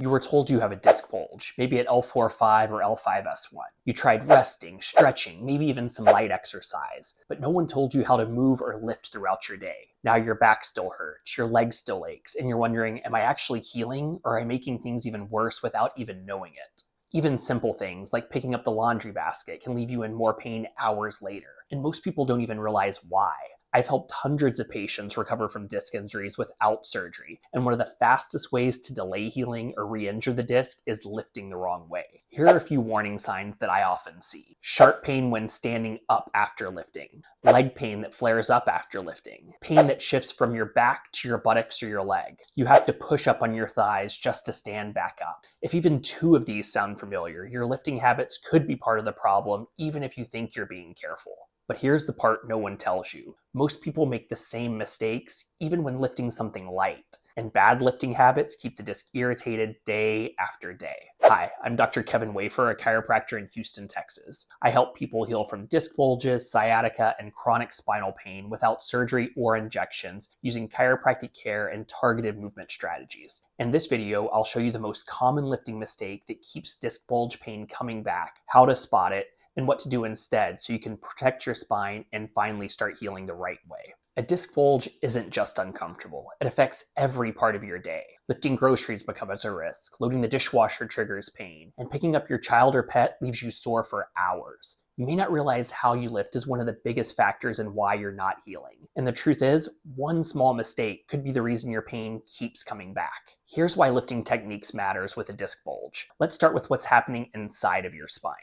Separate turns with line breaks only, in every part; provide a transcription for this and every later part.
You were told you have a disc bulge, maybe at L4-5 or L5-S1. You tried resting, stretching, maybe even some light exercise, but no one told you how to move or lift throughout your day. Now your back still hurts, your leg still aches, and you're wondering, am I actually healing, or am I making things even worse without even knowing it? Even simple things like picking up the laundry basket can leave you in more pain hours later, and most people don't even realize why. I've helped hundreds of patients recover from disc injuries without surgery, and one of the fastest ways to delay healing or re-injure the disc is lifting the wrong way. Here are a few warning signs that I often see. Sharp pain when standing up after lifting. Leg pain that flares up after lifting. Pain that shifts from your back to your buttocks or your leg. You have to push up on your thighs just to stand back up. If even two of these sound familiar, your lifting habits could be part of the problem, even if you think you're being careful. But here's the part no one tells you. Most people make the same mistakes, even when lifting something light. And bad lifting habits keep the disc irritated day after day. Hi, I'm Dr. Kevin Wafer, a chiropractor in Houston, Texas. I help people heal from disc bulges, sciatica, and chronic spinal pain without surgery or injections using chiropractic care and targeted movement strategies. In this video, I'll show you the most common lifting mistake that keeps disc bulge pain coming back, how to spot it, and what to do instead so you can protect your spine and finally start healing the right way. A disc bulge isn't just uncomfortable. It affects every part of your day. Lifting groceries becomes a risk, loading the dishwasher triggers pain, and picking up your child or pet leaves you sore for hours. You may not realize how you lift is one of the biggest factors in why you're not healing. And the truth is, one small mistake could be the reason your pain keeps coming back. Here's why lifting techniques matters with a disc bulge. Let's start with what's happening inside of your spine.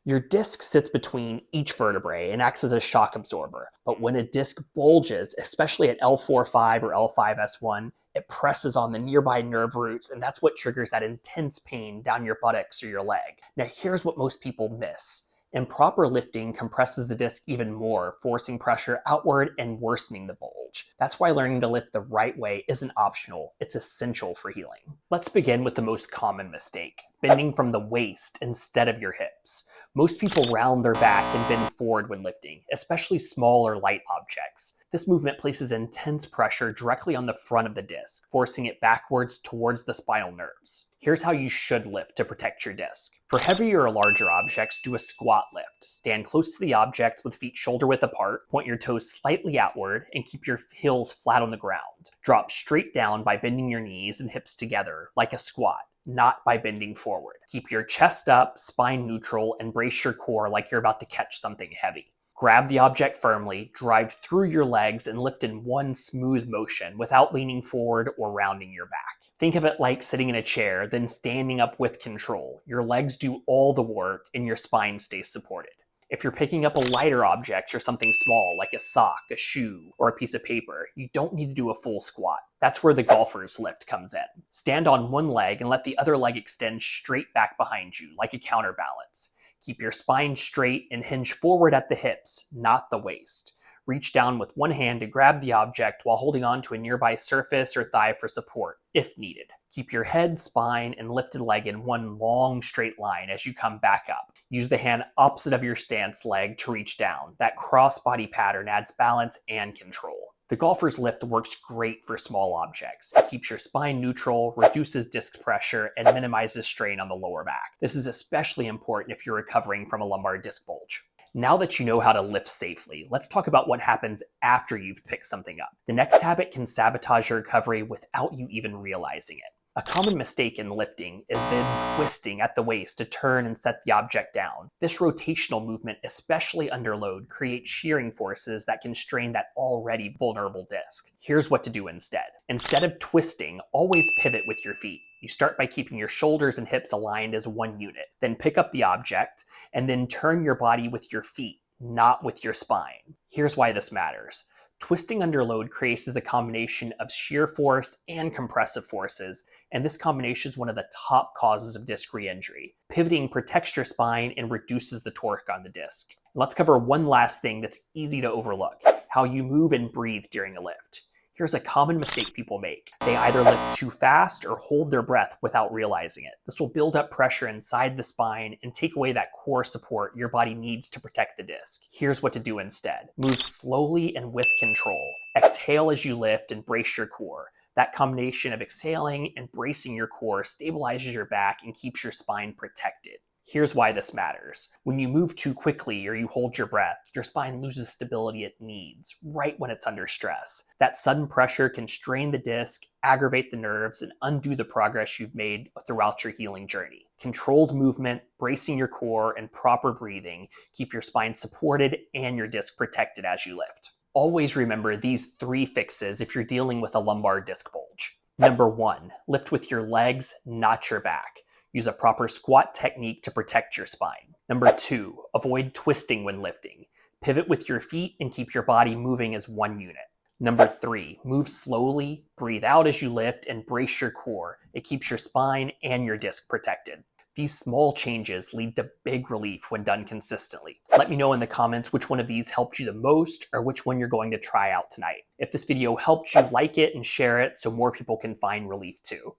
Your disc sits between each vertebrae and acts as a shock absorber. But when a disc bulges, especially at L4-5 or L5-S1, it presses on the nearby nerve roots, and that's what triggers that intense pain down your buttocks or your leg. Now here's what most people miss. Improper lifting compresses the disc even more, forcing pressure outward and worsening the bulge. That's why learning to lift the right way isn't optional, it's essential for healing. Let's begin with the most common mistake, bending from the waist instead of your hips. Most people round their back and bend forward when lifting, especially small or light objects. This movement places intense pressure directly on the front of the disc, forcing it backwards towards the spinal nerves. Here's how you should lift to protect your disc. For heavier or larger objects, do a squat lift. Stand close to the object with feet shoulder width apart, point your toes slightly outward, and keep your heels flat on the ground. Drop straight down by bending your knees and hips together, like a squat, not by bending forward. Keep your chest up, spine neutral, and brace your core like you're about to catch something heavy. Grab the object firmly, drive through your legs, and lift in one smooth motion without leaning forward or rounding your back. Think of it like sitting in a chair, then standing up with control. Your legs do all the work and your spine stays supported. If you're picking up a lighter object or something small like a sock, a shoe, or a piece of paper, you don't need to do a full squat. That's where the golfer's lift comes in. Stand on one leg and let the other leg extend straight back behind you, like a counterbalance. Keep your spine straight and hinge forward at the hips, not the waist. Reach down with one hand to grab the object while holding on to a nearby surface or thigh for support, if needed. Keep your head, spine, and lifted leg in one long straight line as you come back up. Use the hand opposite of your stance leg to reach down. That cross-body pattern adds balance and control. The golfer's lift works great for small objects. It keeps your spine neutral, reduces disc pressure, and minimizes strain on the lower back. This is especially important if you're recovering from a lumbar disc bulge. Now that you know how to lift safely, let's talk about what happens after you've picked something up. The next habit can sabotage your recovery without you even realizing it. A common mistake in lifting is then twisting at the waist to turn and set the object down. This rotational movement, especially under load, creates shearing forces that can strain that already vulnerable disc. Here's what to do instead. Instead of twisting, always pivot with your feet. You start by keeping your shoulders and hips aligned as one unit. Then pick up the object, and then turn your body with your feet, not with your spine. Here's why this matters. Twisting under load creates a combination of shear force and compressive forces, and this combination is one of the top causes of disc re-injury. Pivoting protects your spine and reduces the torque on the disc. Let's cover one last thing that's easy to overlook: how you move and breathe during a lift. Here's a common mistake people make. They either lift too fast or hold their breath without realizing it. This will build up pressure inside the spine and take away that core support your body needs to protect the disc. Here's what to do instead. Move slowly and with control. Exhale as you lift and brace your core. That combination of exhaling and bracing your core stabilizes your back and keeps your spine protected. Here's why this matters. When you move too quickly or you hold your breath, your spine loses stability it needs right when it's under stress. That sudden pressure can strain the disc, aggravate the nerves, and undo the progress you've made throughout your healing journey. Controlled movement, bracing your core, and proper breathing keep your spine supported and your disc protected as you lift. Always remember these 3 fixes if you're dealing with a lumbar disc bulge. Number 1, lift with your legs, not your back. Use a proper squat technique to protect your spine. Number 2, avoid twisting when lifting. Pivot with your feet and keep your body moving as one unit. Number 3, move slowly, breathe out as you lift, and brace your core. It keeps your spine and your disc protected. These small changes lead to big relief when done consistently. Let me know in the comments which one of these helped you the most or which one you're going to try out tonight. If this video helped you, like it and share it so more people can find relief too.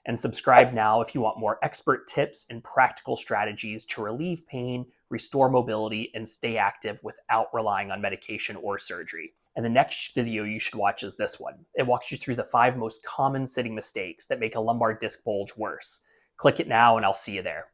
And subscribe now if you want more expert tips and practical strategies to relieve pain, restore mobility, and stay active without relying on medication or surgery. And the next video you should watch is this one. It walks you through the 5 most common sitting mistakes that make a lumbar disc bulge worse. Click it now and I'll see you there.